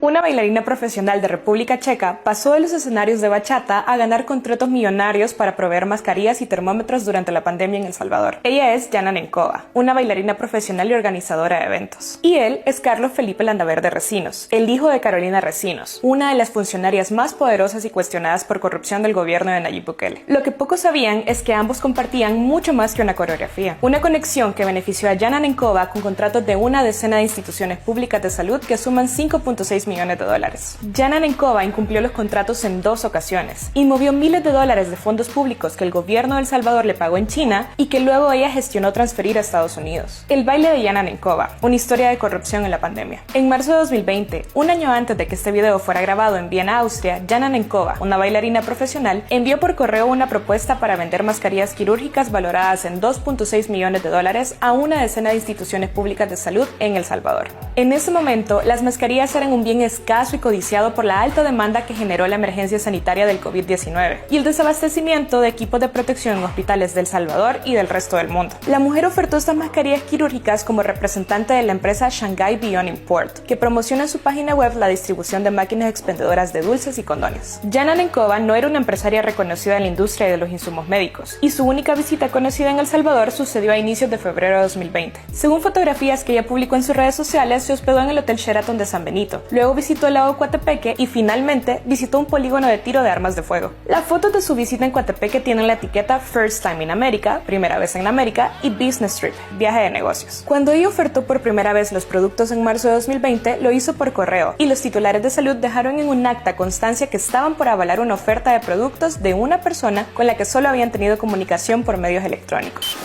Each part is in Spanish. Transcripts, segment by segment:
Una bailarina profesional de República Checa pasó de los escenarios de bachata a ganar contratos millonarios para proveer mascarillas y termómetros durante la pandemia en El Salvador. Ella es Jana Nenkova, una bailarina profesional y organizadora de eventos. Y él es Carlos Felipe Landaverde Recinos, el hijo de Carolina Recinos, una de las funcionarias más poderosas y cuestionadas por corrupción del gobierno de Nayib Bukele. Lo que pocos sabían es que ambos compartían mucho más que una coreografía. Una conexión que benefició a Jana Nenkova con contratos de una decena de instituciones públicas de salud que suman 5.6 millones de dólares. Jana Nenkova incumplió los contratos en 2 ocasiones y movió miles de dólares de fondos públicos que el gobierno de El Salvador le pagó en China y que luego ella gestionó transferir a Estados Unidos. El baile de Jana Nenkova, una historia de corrupción en la pandemia. En marzo de 2020, un año antes de que este video fuera grabado en Viena, Austria, Jana Nenkova, una bailarina profesional, envió por correo una propuesta para vender mascarillas quirúrgicas valoradas en 2.6 millones de dólares a una decena de instituciones públicas de salud en El Salvador. En ese momento, las mascarillas eran un bien escaso y codiciado por la alta demanda que generó la emergencia sanitaria del COVID-19 y el desabastecimiento de equipos de protección en hospitales de El Salvador y del resto del mundo. La mujer ofertó estas mascarillas quirúrgicas como representante de la empresa Shanghai Beyond Import, que promociona en su página web la distribución de máquinas expendedoras de dulces y condones. Jana Nenkova no era una empresaria reconocida en la industria de los insumos médicos, y su única visita conocida en El Salvador sucedió a inicios de febrero de 2020. Según fotografías que ella publicó en sus redes sociales, se hospedó en el Hotel Sheraton de San Benito, luego visitó el lago Coatepeque y finalmente visitó un polígono de tiro de armas de fuego. Las fotos de su visita en Coatepeque tienen la etiqueta First Time in America, primera vez en América, y Business Trip, viaje de negocios. Cuando ella ofertó por primera vez los productos en marzo de 2020, lo hizo por correo, y los titulares de salud dejaron en un acta constancia que estaban por avalar una oferta de productos de una persona con la que solo habían tenido comunicación por medios electrónicos.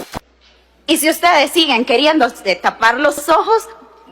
Y si ustedes siguen queriendo tapar los ojos,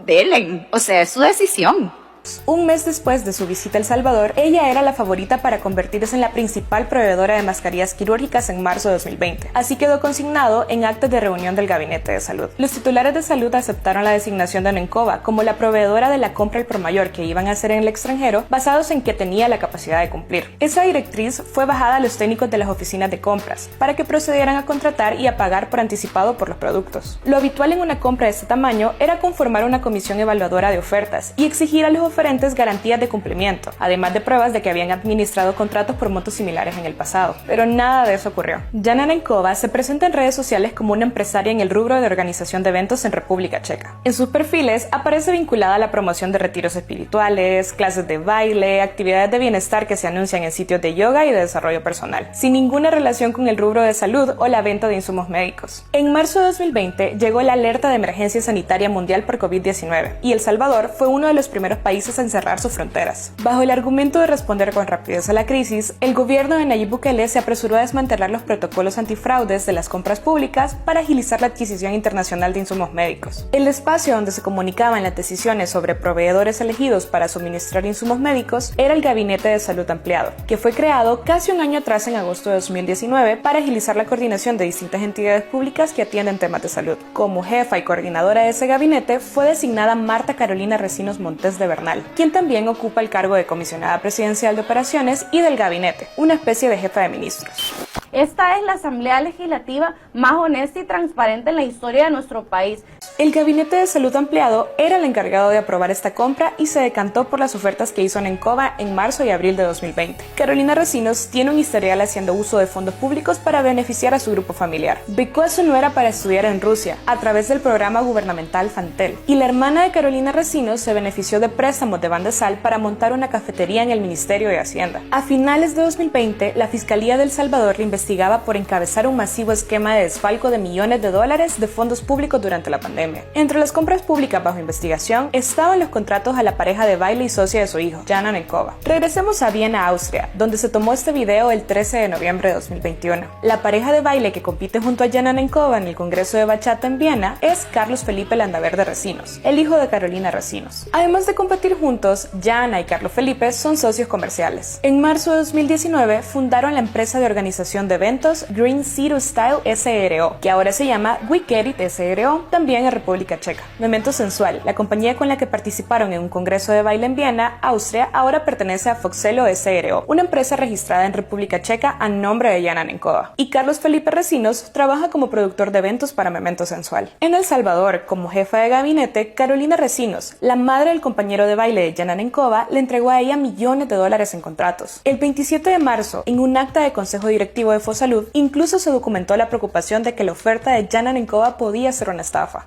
denle, o sea, es su decisión. Un mes después de su visita a El Salvador, ella era la favorita para convertirse en la principal proveedora de mascarillas quirúrgicas en marzo de 2020. Así quedó consignado en actas de reunión del Gabinete de Salud. Los titulares de salud aceptaron la designación de Nenkova como la proveedora de la compra al por mayor que iban a hacer en el extranjero, basados en que tenía la capacidad de cumplir. Esa directriz fue bajada a los técnicos de las oficinas de compras para que procedieran a contratar y a pagar por anticipado por los productos. Lo habitual en una compra de este tamaño era conformar una comisión evaluadora de ofertas y exigir a los oferentes garantías de cumplimiento, además de pruebas de que habían administrado contratos por montos similares en el pasado. Pero nada de eso ocurrió. Jana Nenkova se presenta en redes sociales como una empresaria en el rubro de organización de eventos en República Checa. En sus perfiles aparece vinculada a la promoción de retiros espirituales, clases de baile, actividades de bienestar que se anuncian en sitios de yoga y de desarrollo personal, sin ninguna relación con el rubro de salud o la venta de insumos médicos. En marzo de 2020 llegó la alerta de emergencia sanitaria mundial por COVID-19 y El Salvador fue uno de los primeros países en cerrar sus fronteras. Bajo el argumento de responder con rapidez a la crisis, el gobierno de Nayib Bukele se apresuró a desmantelar los protocolos antifraudes de las compras públicas para agilizar la adquisición internacional de insumos médicos. El espacio donde se comunicaban las decisiones sobre proveedores elegidos para suministrar insumos médicos era el Gabinete de Salud Ampliado, que fue creado casi un año atrás en agosto de 2019 para agilizar la coordinación de distintas entidades públicas que atienden temas de salud. Como jefa y coordinadora de ese gabinete fue designada Marta Carolina Recinos Montes de Bernal, quien también ocupa el cargo de comisionada presidencial de operaciones y del gabinete, una especie de jefa de ministros. Esta es la Asamblea Legislativa más honesta y transparente en la historia de nuestro país. El Gabinete de Salud Ampliado era el encargado de aprobar esta compra y se decantó por las ofertas que hizo Nenkova en marzo y abril de 2020. Carolina Recinos tiene un historial haciendo uso de fondos públicos para beneficiar a su grupo familiar. Becó a su nuera para estudiar en Rusia a través del programa gubernamental Fantel, y la hermana de Carolina Recinos se benefició de préstamos de Bandesal para montar una cafetería en el Ministerio de Hacienda. A finales de 2020, la Fiscalía de El Salvador le investigaba por encabezar un masivo esquema de desfalco de millones de dólares de fondos públicos durante la pandemia. Entre las compras públicas bajo investigación estaban los contratos a la pareja de baile y socia de su hijo, Jana Nenkova. Regresemos a Viena, Austria, donde se tomó este video el 13 de noviembre de 2021. La pareja de baile que compite junto a Jana Nenkova en el Congreso de Bachata en Viena es Carlos Felipe Landaverde Recinos, el hijo de Carolina Recinos. Además de competir juntos, Jana y Carlos Felipe son socios comerciales. En marzo de 2019 fundaron la empresa de organización de eventos Green Zero Style SRO, que ahora se llama We Get It SRO, también República Checa. Memento Sensual, la compañía con la que participaron en un congreso de baile en Viena, Austria, ahora pertenece a Foxelo S.R.O., una empresa registrada en República Checa a nombre de Jana Nenkova. Y Carlos Felipe Recinos trabaja como productor de eventos para Memento Sensual. En El Salvador, como jefa de gabinete, Carolina Recinos, la madre del compañero de baile de Jana Nenkova, le entregó a ella millones de dólares en contratos. El 27 de marzo, en un acta de consejo directivo de Fosalud, incluso se documentó la preocupación de que la oferta de Jana Nenkova podía ser una estafa.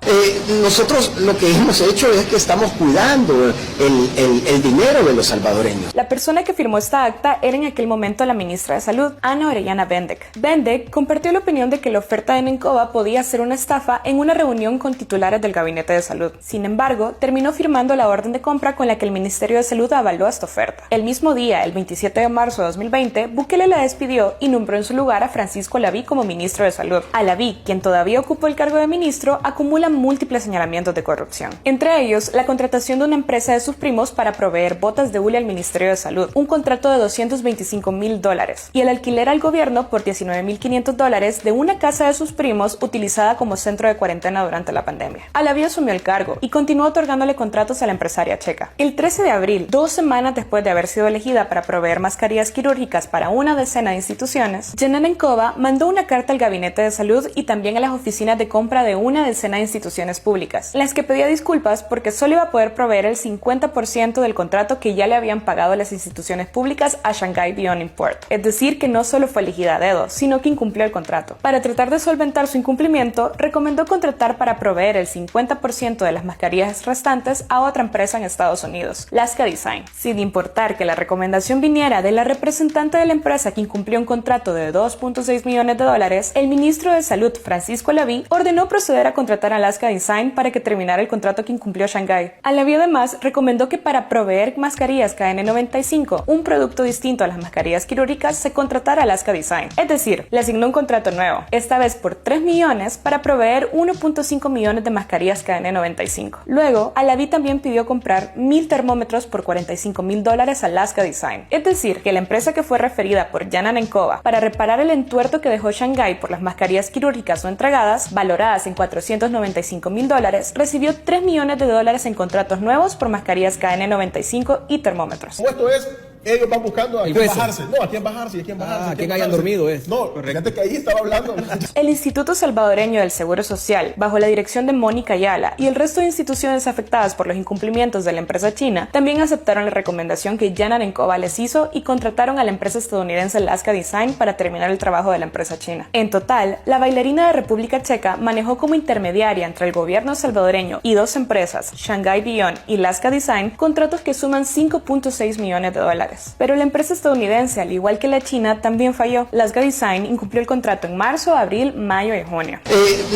Nosotros lo que hemos hecho es que estamos cuidando el dinero de los salvadoreños. La persona que firmó esta acta era en aquel momento la ministra de Salud, Ana Orellana Bendek. Bendek compartió la opinión de que la oferta de Nenkova podía ser una estafa en una reunión con titulares del Gabinete de Salud. Sin embargo, terminó firmando la orden de compra con la que el Ministerio de Salud avaló esta oferta. El mismo día, el 27 de marzo de 2020, Bukele la despidió y nombró en su lugar a Francisco Alaví como ministro de Salud. Alaví, quien todavía ocupó el cargo de ministro, acumula múltiples señalamientos de corrupción. Entre ellos, la contratación de una empresa de sus primos para proveer botas de hule al Ministerio de Salud, un contrato de $225,000, y el alquiler al gobierno por $19,500 de una casa de sus primos utilizada como centro de cuarentena durante la pandemia. Alaví asumió el cargo y continuó otorgándole contratos a la empresaria checa. El 13 de abril, 2 semanas después de haber sido elegida para proveer mascarillas quirúrgicas para una decena de instituciones, Jana Nenkova mandó una carta al Gabinete de Salud y también a las oficinas de compra de una decena de instituciones públicas, en las que pedía disculpas porque solo iba a poder proveer el 50% del contrato que ya le habían pagado las instituciones públicas a Shanghai Beyond Import. Es decir, que no solo fue elegida a dedo, sino que incumplió el contrato. Para tratar de solventar su incumplimiento, recomendó contratar para proveer el 50% de las mascarillas restantes a otra empresa en Estados Unidos, Laska Design. Sin importar que la recomendación viniera de la representante de la empresa que incumplió un contrato de $2.6 millones, el ministro de Salud, Francisco Alaví, ordenó proceder a contratar a Laska Design para que terminara el contrato que incumplió Shanghai. Alaví además recomendó que para proveer mascarillas KN95, un producto distinto a las mascarillas quirúrgicas, se contratara a Laska Design. Es decir, le asignó un contrato nuevo, esta vez por $3 millones, para proveer 1.5 millones de mascarillas KN95. Luego, Alaví también pidió comprar 1,000 termómetros por $45,000 a Laska Design. Es decir, que la empresa que fue referida por Jana Nenkova para reparar el entuerto que dejó Shanghai por las mascarillas quirúrgicas no entregadas, valoradas en $495,000, recibió $3 millones en contratos nuevos por mascarillas KN95 y termómetros. Esto es, ellos van buscando a quién bajarse. No, a quién bajarse y a quién bajarse. A quién hayan dormido es. No, fíjate que ahí estaba hablando. El Instituto Salvadoreño del Seguro Social, bajo la dirección de Mónica Ayala, y el resto de instituciones afectadas por los incumplimientos de la empresa china, también aceptaron la recomendación que Jana Nenkova les hizo y contrataron a la empresa estadounidense Laska Design para terminar el trabajo de la empresa china. En total, la bailarina de República Checa manejó como intermediaria entre el gobierno salvadoreño y dos empresas, Shanghai Beyond y Laska Design, contratos que suman $5.6 millones. Pero la empresa estadounidense, al igual que la china, también falló. Laska Design incumplió el contrato en marzo, abril, mayo y junio.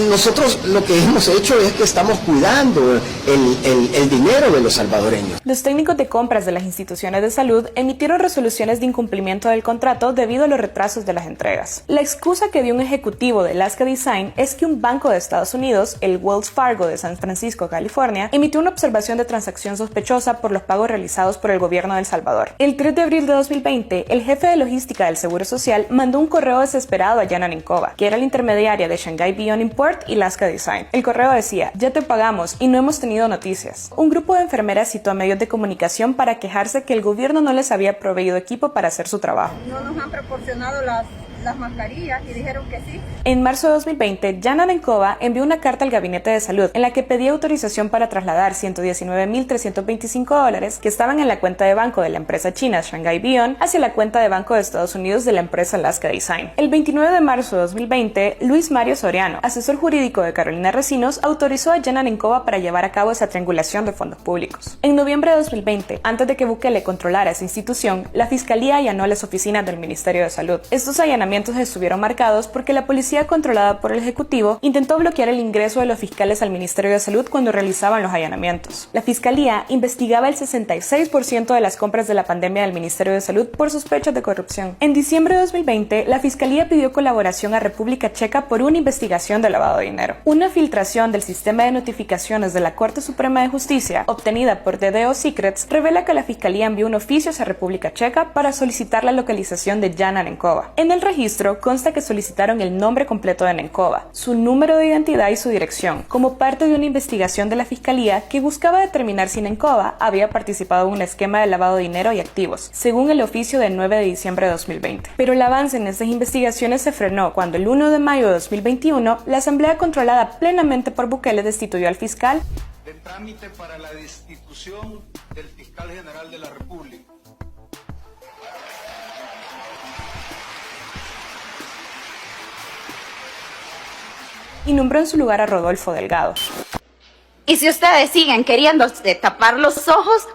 Nosotros lo que hemos hecho es que estamos cuidando el dinero de los salvadoreños. Los técnicos de compras de las instituciones de salud emitieron resoluciones de incumplimiento del contrato debido a los retrasos de las entregas. La excusa que dio un ejecutivo de Laska Design es que un banco de Estados Unidos, el Wells Fargo de San Francisco, California, emitió una observación de transacción sospechosa por los pagos realizados por el gobierno de El Salvador. El 3 de abril de 2020, el jefe de logística del Seguro Social mandó un correo desesperado a Jana Nenkova, que era la intermediaria de Shanghai Beyond Import y Laska Design. El correo decía: ya te pagamos y no hemos tenido noticias. Un grupo de enfermeras citó a medios de comunicación para quejarse que el gobierno no les había proveído equipo para hacer su trabajo. No nos han proporcionado las mascarillas y dijeron que sí. En marzo de 2020, Jana Nenkova envió una carta al Gabinete de Salud en la que pedía autorización para trasladar $119,325 que estaban en la cuenta de banco de la empresa china Shanghai Beyond hacia la cuenta de banco de Estados Unidos de la empresa Laska Design. El 29 de marzo de 2020, Luis Mario Soriano, asesor jurídico de Carolina Recinos, autorizó a Jana Nenkova para llevar a cabo esa triangulación de fondos públicos. En noviembre de 2020, antes de que Bukele controlara esa institución, la Fiscalía allanó las oficinas del Ministerio de Salud. Estos allanamientos estuvieron marcados porque la policía controlada por el Ejecutivo intentó bloquear el ingreso de los fiscales al Ministerio de Salud cuando realizaban los allanamientos. La Fiscalía investigaba el 66% de las compras de la pandemia del Ministerio de Salud por sospechas de corrupción. En diciembre de 2020, la Fiscalía pidió colaboración a República Checa por una investigación de lavado de dinero. Una filtración del sistema de notificaciones de la Corte Suprema de Justicia, obtenida por DDO Secrets, revela que la Fiscalía envió un oficio a República Checa para solicitar la localización de Jana Nenkova. En el registro registro consta que solicitaron el nombre completo de Nencova, su número de identidad y su dirección, como parte de una investigación de la Fiscalía que buscaba determinar si Nencova había participado en un esquema de lavado de dinero y activos, según el oficio del 9 de diciembre de 2020. Pero el avance en estas investigaciones se frenó cuando el 1 de mayo de 2021 la Asamblea controlada plenamente por Bukele destituyó al fiscal de trámite para la destitución del fiscal general de la República. y nombró en su lugar a Rodolfo Delgado. Y si ustedes siguen queriendo tapar los ojos,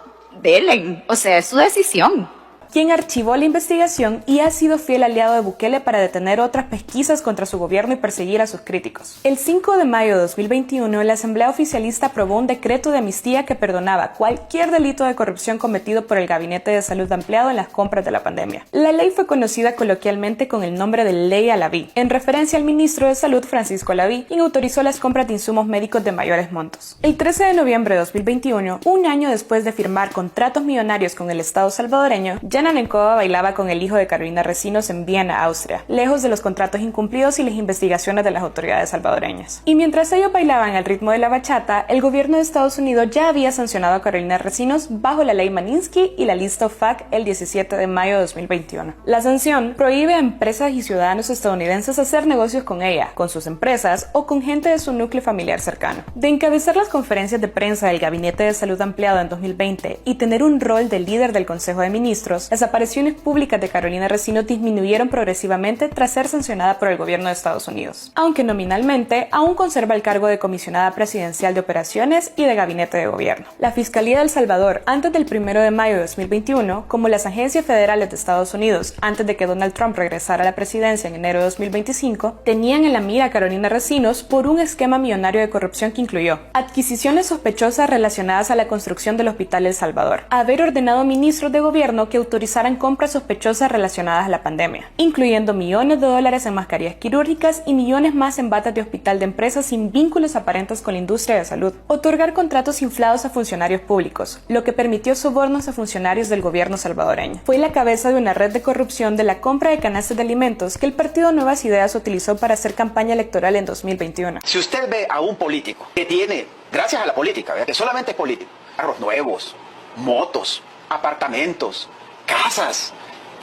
denle, o sea, es su decisión. Quien archivó la investigación y ha sido fiel aliado de Bukele para detener otras pesquisas contra su gobierno y perseguir a sus críticos. El 5 de mayo de 2021, la Asamblea Oficialista aprobó un decreto de amnistía que perdonaba cualquier delito de corrupción cometido por el Gabinete de Salud Ampliado en las compras de la pandemia. La ley fue conocida coloquialmente con el nombre de Ley Alaví, en referencia al ministro de Salud Francisco Alaví, quien autorizó las compras de insumos médicos de mayores montos. El 13 de noviembre de 2021, un año después de firmar contratos millonarios con el Estado salvadoreño, Yana Nencova bailaba con el hijo de Carolina Resinos en Viena, Austria, lejos de los contratos incumplidos y las investigaciones de las autoridades salvadoreñas. Y mientras ellos bailaban al ritmo de la bachata, el gobierno de Estados Unidos ya había sancionado a Carolina Resinos bajo la ley Maninsky y la lista OFAC el 17 de mayo de 2021. La sanción prohíbe a empresas y ciudadanos estadounidenses hacer negocios con ella, con sus empresas o con gente de su núcleo familiar cercano. De encabezar las conferencias de prensa del Gabinete de Salud Ampliado en 2020 y tener un rol de líder del Consejo de Ministros, las apariciones públicas de Carolina Resinos disminuyeron progresivamente tras ser sancionada por el gobierno de Estados Unidos, aunque nominalmente aún conserva el cargo de comisionada presidencial de operaciones y de gabinete de gobierno. La Fiscalía de El Salvador, antes del 1 de mayo de 2021, como las agencias federales de Estados Unidos, antes de que Donald Trump regresara a la presidencia en enero de 2025, tenían en la mira a Carolina Resinos por un esquema millonario de corrupción que incluyó adquisiciones sospechosas relacionadas a la construcción del Hospital El Salvador, haber ordenado ministros de gobierno que autorizaran compras sospechosas relacionadas a la pandemia, incluyendo millones de dólares en mascarillas quirúrgicas y millones más en batas de hospital de empresas sin vínculos aparentes con la industria de salud, otorgar contratos inflados a funcionarios públicos, lo que permitió sobornos a funcionarios del gobierno salvadoreño. Fue la cabeza de una red de corrupción de la compra de canastas de alimentos que el partido Nuevas Ideas utilizó para hacer campaña electoral en 2021. Si usted ve a un político que tiene, gracias a la política, que solamente es político, carros nuevos, motos, apartamentos, casas,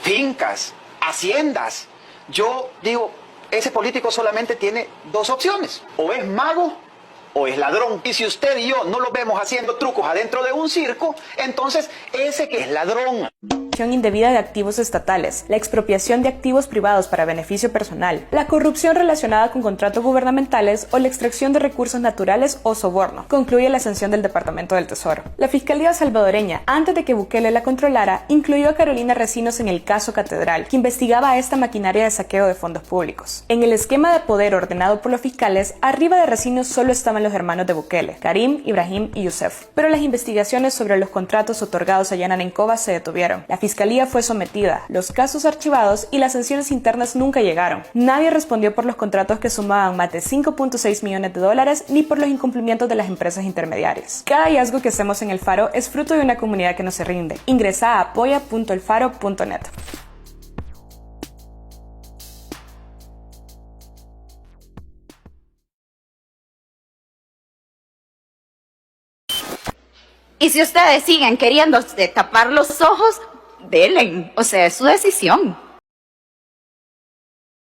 fincas, haciendas, yo digo, ese político solamente tiene dos opciones: o es mago o es ladrón. Y si usted y yo no lo vemos haciendo trucos adentro de un circo, entonces ese que es ladrón. Indebida de activos estatales, la expropiación de activos privados para beneficio personal, la corrupción relacionada con contratos gubernamentales o la extracción de recursos naturales o soborno, concluye la sanción del Departamento del Tesoro. La Fiscalía salvadoreña, antes de que Bukele la controlara, incluyó a Carolina Resinos en el caso Catedral, que investigaba a esta maquinaria de saqueo de fondos públicos. En el esquema de poder ordenado por los fiscales, arriba de Resinos solo estaban los hermanos de Bukele, Karim, Ibrahim y Youssef, pero las investigaciones sobre los contratos otorgados a Yana Nencova se detuvieron. La Fiscalía fue sometida, los casos archivados y las sanciones internas nunca llegaron. Nadie respondió por los contratos que sumaban más de 5.6 millones de dólares ni por los incumplimientos de las empresas intermediarias. Cada hallazgo que hacemos en El Faro es fruto de una comunidad que no se rinde. Ingresa a apoya.elfaro.net. Y si ustedes siguen queriendo tapar los ojos, denle, o sea, es su decisión.